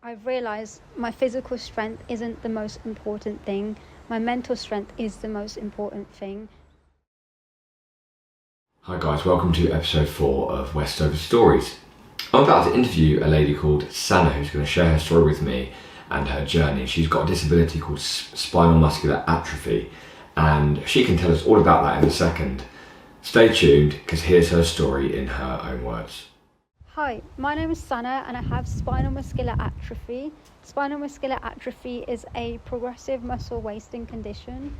I've realized my physical strength isn't the most important thing. My mental strength is the most important thing. Hi guys, welcome to episode 4 of Westover Stories. I'm about to interview a lady called Sanah who's going to share her story with me and her journey. She's got a disability called Spinal Muscular Atrophy and she can tell us all about that in a second. Stay tuned because here's her story in her own words. Hi, my name is Sanah and I have spinal muscular atrophy. Spinal muscular atrophy is a progressive muscle wasting condition.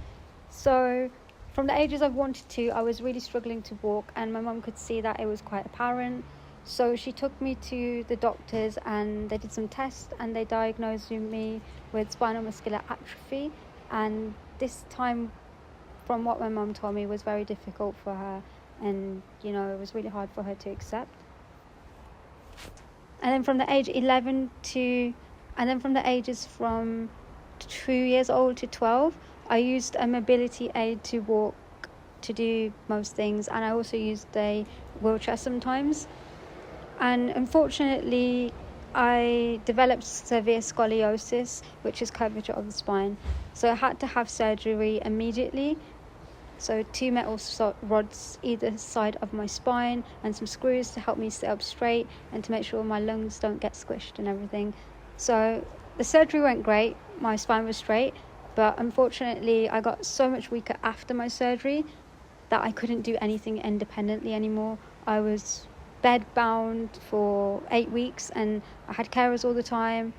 So, from the ages of 1 to 2, I was really struggling to walk, and my mum could see that it was quite apparent. So, she took me to the doctors and they did some tests and they diagnosed me with spinal muscular atrophy. And this time, from what my mum told me, was very difficult for her, and it was really hard for her to accept. And then from the age 11 to, and then from the ages from 2 years old to 12, I used a mobility aid to walk, to do most things, and I also used a wheelchair sometimes. And unfortunately, I developed severe scoliosis, which is curvature of the spine. So I had to have surgery immediately. So 2 metal rods either side of my spine and some screws to help me sit up straight and to make sure my lungs don't get squished and everything. So the surgery went great, my spine was straight, but unfortunately I got so much weaker after my surgery that I couldn't do anything independently anymore. I was bed bound for 8 weeks and I had carers all the time.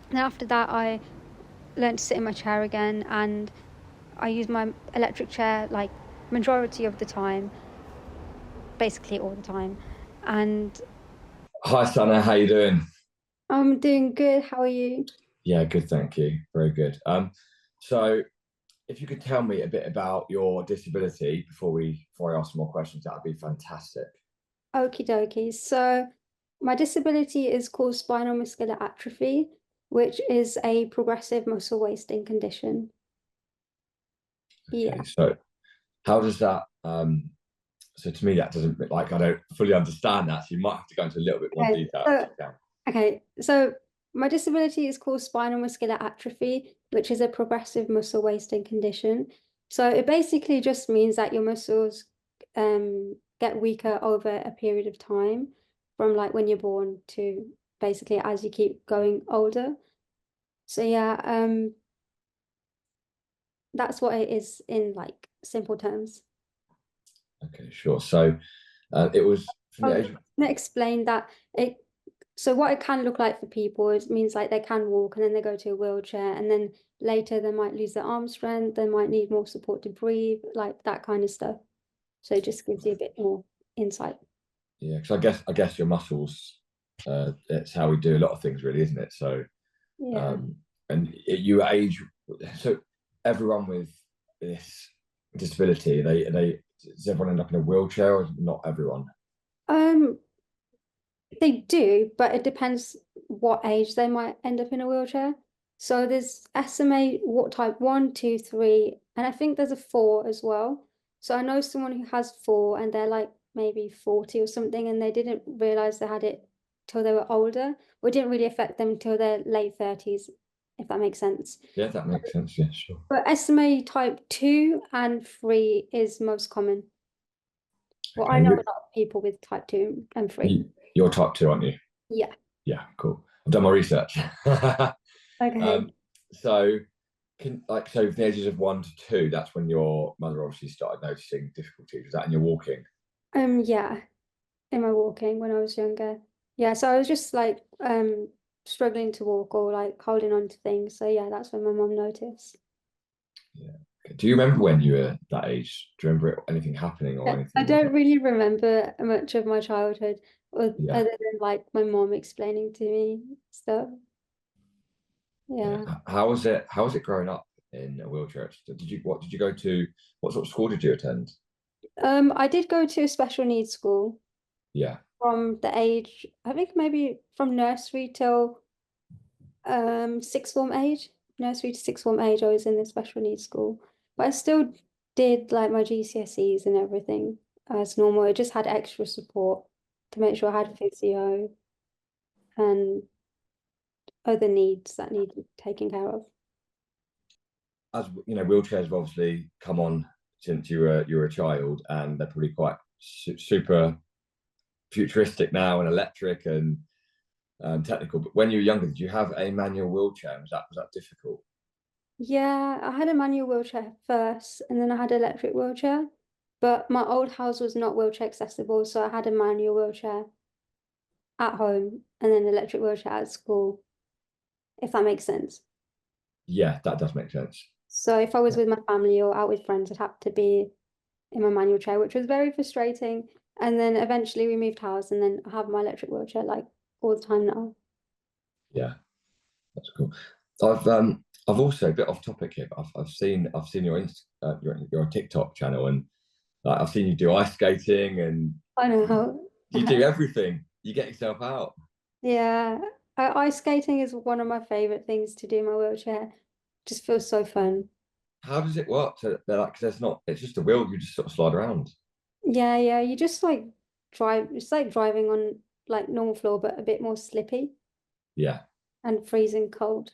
And after that I learned to sit in my chair again, and I use my electric chair like majority of the time, basically all the time. And Hi Sanah, how you doing? I'm doing good. How are you? Yeah, good, thank you. Very good. So if you could tell me a bit about your disability before I ask some more questions, that would be fantastic. Okie dokie. So my disability is called spinal muscular atrophy, which is a progressive muscle wasting condition. Okay, Yeah. so how does that so to me that doesn't like I don't fully understand that, so you might have to go into a little bit more Okay. detail if So you can. okay. So my disability is called spinal muscular atrophy, which is a progressive muscle wasting condition. So it basically just means that your muscles get weaker over a period of time, from like when you're born to basically as you keep going older. So yeah, that's what it is in like simple terms. Okay, sure. So it was from I the was age of, gonna explain that it so what it can look like for people is means like they can walk and then they go to a wheelchair, and then later they might lose their arm strength, they might need more support to breathe, like that kind of stuff. So it just gives you a bit more insight. yeah, because I guess your muscles, it's how we do a lot of things really, isn't it? So Yeah. um you age, so everyone with this disability, they does everyone end up in a wheelchair or not everyone? Um, they do, but it depends what age they might end up in a wheelchair. So there's SMA what type 1, 2, 3, and I think there's a 4 as well. So I know someone who has 4 and they're like maybe 40 or something, and they didn't realize they had it till they were older, or it didn't really affect them till their late 30s, if that makes sense. Yeah, that makes sense. Yeah, sure. But SMA type 2 and 3 is most common. Well, I Okay, know a lot of people with type 2 and 3. you're type 2, aren't you? Yeah. Yeah, cool. I've done my research. Okay. um, so so from the ages of 1 to 2, that's when your mother obviously started noticing difficulties. Was that in your walking? Yeah, in my walking when I was younger. Yeah, so I was just like struggling to walk or like holding on to things. So yeah, that's when my mum noticed. Yeah. Okay. Do you remember when you were that age? Do you remember anything happening or Yeah, I anything like don't that? really remember much of my childhood Yeah. other than like my mom explaining to me stuff. Yeah. Yeah. How was it? How was it growing up in a wheelchair? What did you go to? What sort of school did you attend? I did go to a special needs school Yeah. from the age, I think maybe from nursery till sixth form age. Nursery to sixth form age, I was in the special needs school. But I still did like my GCSEs and everything as normal. I just had extra support to make sure I had physio and other needs that need taken care of. As you know, wheelchairs have obviously come on since you were a child, and they're probably quite super futuristic now and electric and technical. But when you were younger, did you have a manual wheelchair? Was that difficult? Yeah, I had a manual wheelchair first, and then I had an electric wheelchair. But my old house was not wheelchair accessible, so I had a manual wheelchair at home and then an electric wheelchair at school, if that makes sense. Yeah, that does make sense. So if I was with my family or out with friends, I'd have to be in my manual chair, which was very frustrating. And then eventually we moved house, and then I have my electric wheelchair like all the time now. Yeah, that's cool. I've also a bit off topic here, but I've seen your TikTok channel, and like, I've seen you do ice skating, and I know. you do everything. You get yourself out. Yeah, ice skating is one of my favorite things to do in my wheelchair. Just feels so fun. How does it work? So they're like, 'cause there's not. It's just a wheel. You just sort of slide around. Yeah, yeah. You just like drive. It's like driving on like normal floor, but a bit more slippy Yeah. and freezing cold.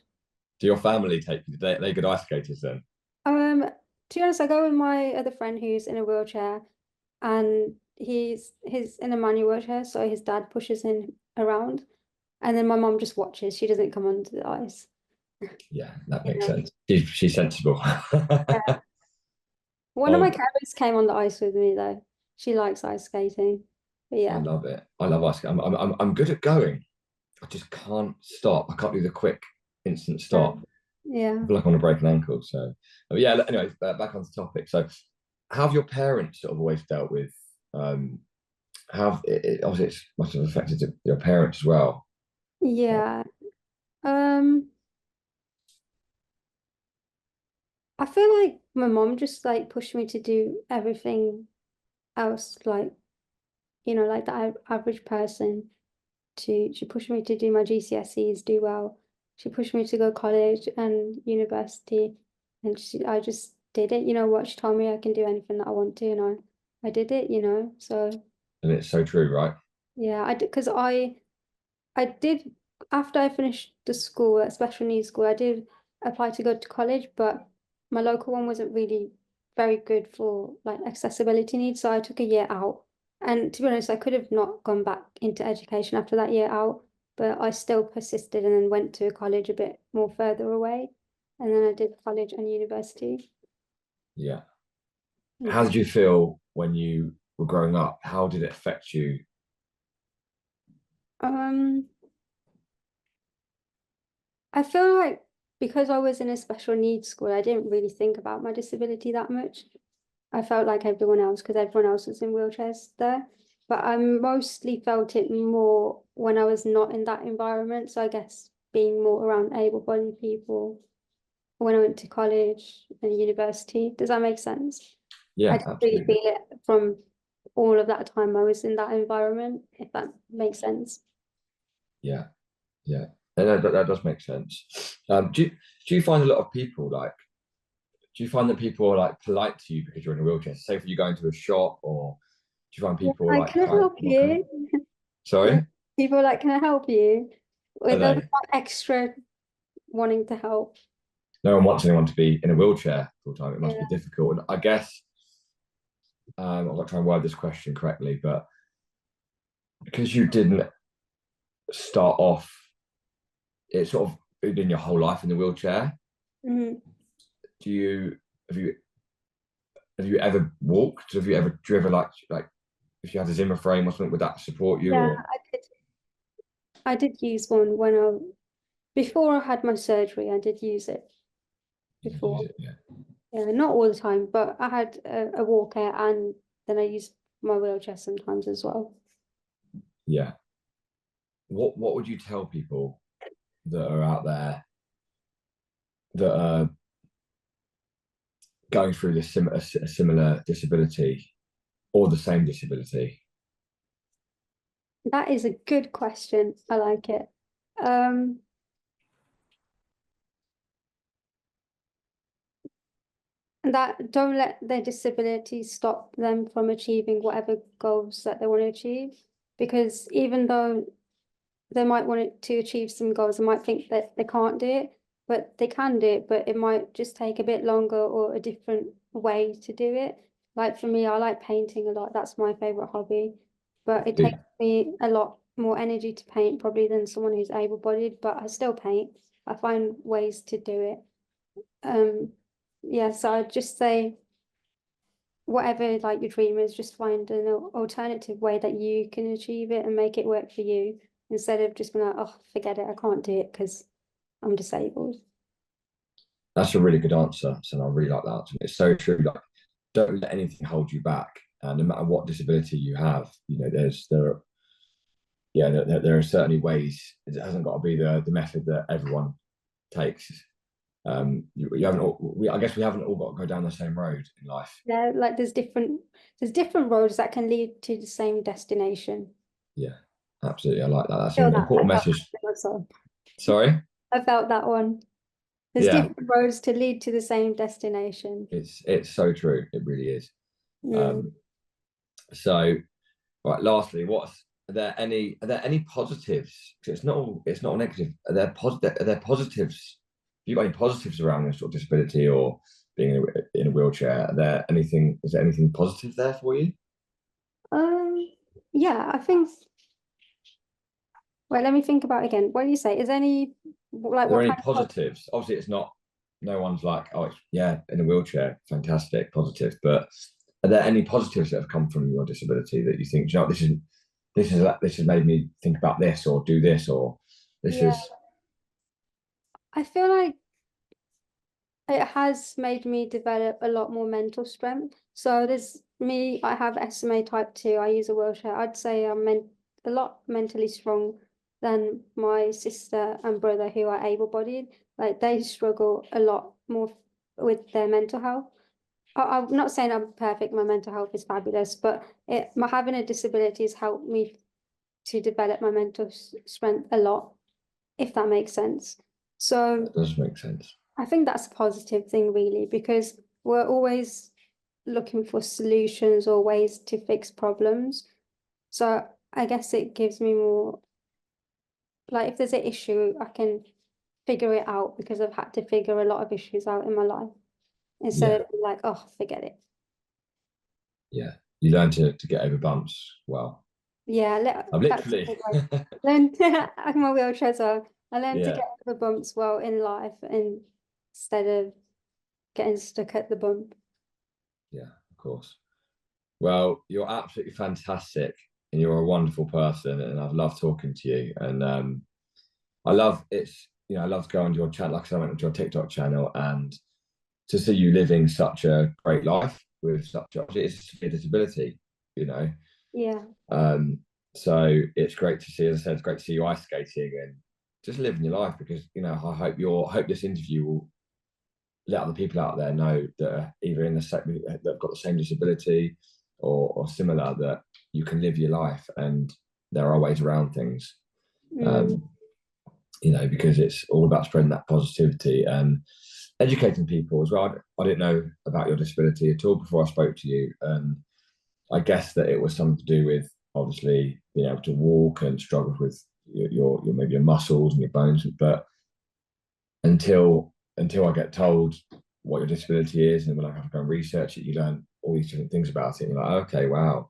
Do your family take you? They good ice skaters then? To be honest, I go with my other friend who's in a wheelchair, and he's in a manual wheelchair, so his dad pushes him around, and then my mom just watches. She doesn't come onto the ice. Yeah, that makes Yeah. sense. She's sensible. Yeah. One of my Oh, carers came on the ice with me though. She likes ice skating. But I yeah. love it. I love ice skating. I'm good at going. I just can't stop. I can't do the quick instant Yeah. stop. I Yeah. feel like I want to break an ankle. So, but yeah. Anyway, back on the topic. So, how have your parents sort of always dealt with? Have obviously it's must have affected your parents as well. Yeah. Um, I feel like my mom just like pushed me to do everything else, like, like the average person. She pushed me to do my GCSEs, do well. She pushed me to go college and university, and I just did it. You know what? She told me I can do anything that I want to, and I did it. So And it's so true, right? yeah, I did because I did after I finished the school, at special needs school, I did apply to go to college, but my local one wasn't really very good for like accessibility needs, so I took a year out. And to be honest, I could have not gone back into education after that year out, but I still persisted and then went to a college a bit more further away. And then I did college and university. Yeah. How Yeah. did you feel when you were growing up? How did it affect you? Um, I feel like because I was in a special needs school, I didn't really think about my disability that much. I felt like everyone else because everyone else was in wheelchairs there. But I mostly felt it more when I was not in that environment. So I guess being more around able-bodied people when I went to college and university. Does that make sense? I Yeah, didn't really absolutely. feel it from all of that time I was in that environment, if that makes sense. Yeah, yeah. And that does make sense. Do you find a lot of people like? Do you find that people are like polite to you because you're in a wheelchair? Say, if you go into a shop, or do you find Yeah, people like, like can I quite help welcome? you? Yeah. Sorry, People are like, can I help you? are They'll be they? like extra wanting to help. No one wants anyone to be in a wheelchair full time. It must be Yeah. difficult. And I guess I'm not trying to word this question correctly, but because you didn't start off, it's sort of been your whole life in the wheelchair. Mhm. Do you have you have you ever walked? Do you ever like if you had a Zimmer frame or something, would that support you Yeah, or I did use one before I had my surgery. I did use it you did use before. it? Yeah. Yeah, not all the time, but I had a walker and then I used my wheelchair sometimes as well. Yeah. What would you tell people that are out there that are going through a similar disability or the same disability? That is a good question. I like it. Um, that don't let their disability stop them from achieving whatever goals that they want to achieve. Because even though they might want it to achieve some goals. They might think that they can't do it, but they can do it, but it might just take a bit longer or a different way to do it. Like for me, I like painting a lot. That's my favorite hobby, but it takes me a lot more energy to paint probably than someone who's able-bodied, but I still paint. I find ways to do it. Um, yeah, so I'd just say whatever like your dream is, just find an alternative way that you can achieve it and make it work for you instead of just being like, oh, forget it, I can't do it because I'm disabled. That's a really good answer, and I really like that answer. It's so true. Like, don't let anything hold you back. And no matter what disability you have, there are certainly ways. It hasn't got to be the method that everyone takes. You haven't. I guess we haven't all got to go down the same road in life. Yeah, like there's different roads that can lead to the same destination. Yeah, absolutely. I like that. That's Feel an that. I important felt message. that myself. Sorry. I felt that one. There's Yeah, different roads to lead to the same destination. it's so true. It really is. Mm. Um, so right. Lastly, are there any positives? 'Cause it's not negative. Are there positives? Have you got any positives around this sort of disability or being in a wheelchair? Is there anything positive there for you? Um, yeah, I think. Wait, let me think about it again. What do you say? Is any like Are there what any kind of positives? Obviously, it's not. No one's like, oh, yeah, in a wheelchair, fantastic, positive. But are there any positives that have come from your disability that you think, "Do you know, this has made me think about this or do this or this yeah, is I feel like it has made me develop a lot more mental strength. So there's me, I have SMA type 2. I use a wheelchair. I'd say I'm a lot mentally strong than my sister and brother who are able-bodied. Like they struggle a lot more with their mental health. I'm not saying I'm perfect, my mental health is fabulous, but my having a disability has helped me to develop my mental strength a lot, if that makes sense. So that does make sense. I think that's a positive thing, really, because we're always looking for solutions or ways to fix problems. So I guess it gives me more, like, if there's an issue, I can figure it out because I've had to figure a lot of issues out in my life instead Yeah, of being like, oh, forget it. yeah. You learn to get over bumps. Well, Yeah, I've that's a literally, good way. Learn I'm a wheelchair, so I learned to yeah, get over bumps well in life instead of getting stuck at the bump. yeah, of course. Well, you're absolutely fantastic, and you're a wonderful person, and I've loved talking to you. And I love to go on your channel. Like I said, I went onto your TikTok channel and to see you living such a great life with such a disability, you know. Yeah. Um, so it's great to see, as I said, it's great to see you ice skating and just living your life because I hope this interview will let other people out there know that are either in the same that have got the same disability or similar that you can live your life and there are ways around things. Mm, Um, because it's all about spreading that positivity and educating people as well. I didn't know about your disability at all before I spoke to you, and I guess that it was something to do with obviously being able to walk and struggle with your maybe your muscles and your bones. But until I get told what your disability is, and when I have to go and research it, you learn all these different things about it. And you're like, okay, wow.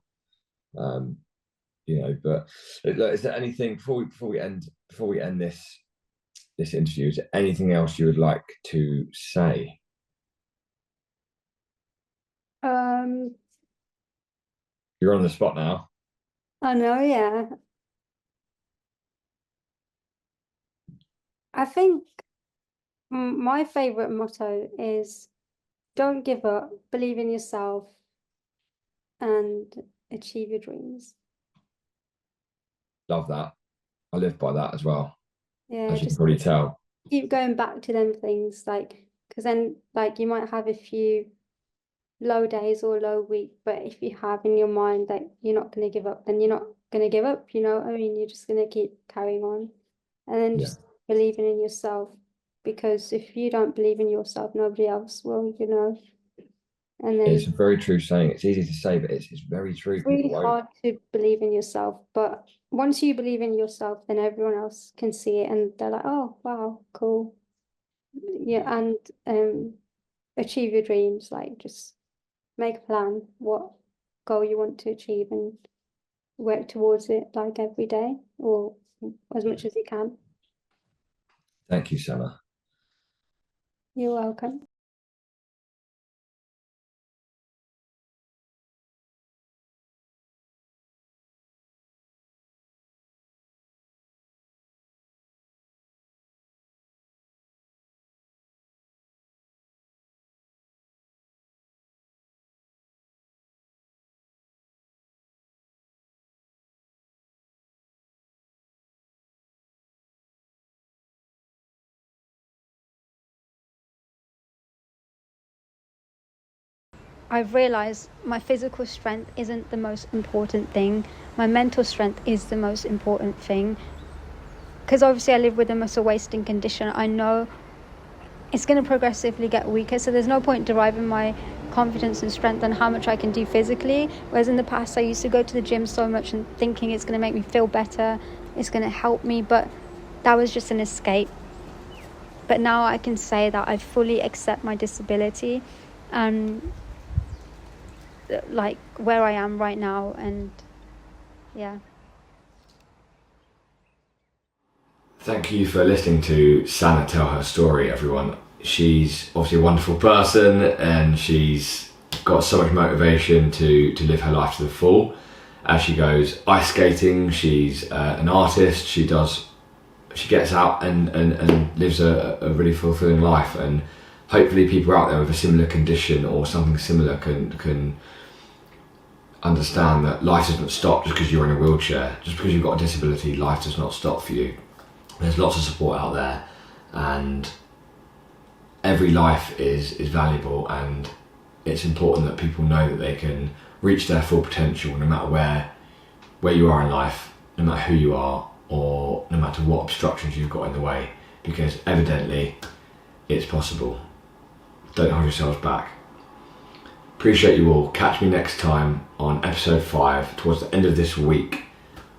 Um, but look, is there anything before we end this interview? Is there anything else you would like to say? um, You're on the spot now. I know, yeah. I think my favorite motto is don't give up, believe in yourself, and achieve your dreams. Love that. I live by that as well, Yeah, as you can just probably tell. keep going back to them things, like, because then, like, you might have a few low days or low week, but if you have in your mind that you're not going to give up, then you're not going to give up, you know? I mean, you're just going to keep carrying on and then Yeah, just believing in yourself because if you don't believe in yourself, nobody else will, you know? And then It's a very true saying. It's easy to say, but it's very true. it's People really won't. hard to believe in yourself, but once you believe in yourself, then everyone else can see it and they're like, oh, wow, cool. Yeah, and achieve your dreams, like just make a plan what goal you want to achieve and work towards it like every day or as much as you can. Thank you, Sanah. You're welcome. I've realized my physical strength isn't the most important thing. My mental strength is the most important thing. Because obviously I live with a muscle wasting condition. I know it's going to progressively get weaker. So there's no point deriving my confidence and strength on how much I can do physically. Whereas in the past, I used to go to the gym so much and thinking it's going to make me feel better. It's going to help me. But that was just an escape. But now I can say that I fully accept my disability and like where I am right now, and yeah. Thank you for listening to Sanah tell her story, everyone. She's obviously a wonderful person and she's got so much motivation to live her life to the full. As she goes ice skating, she's an artist, she gets out and lives a really fulfilling life, and hopefully people out there with a similar condition or something similar can understand that life doesn't stop just because you're in a wheelchair. Just because you've got a disability, life does not stop for you. There's lots of support out there, and every life is valuable, and it's important that people know that they can reach their full potential no matter where you are in life, no matter who you are, or no matter what obstructions you've got in the way, because evidently it's possible. Don't hold yourselves back. Appreciate you all. Catch me next time on episode 5 towards the end of this week,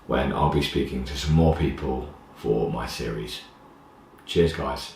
when I'll be speaking to some more people for my series. Cheers, guys.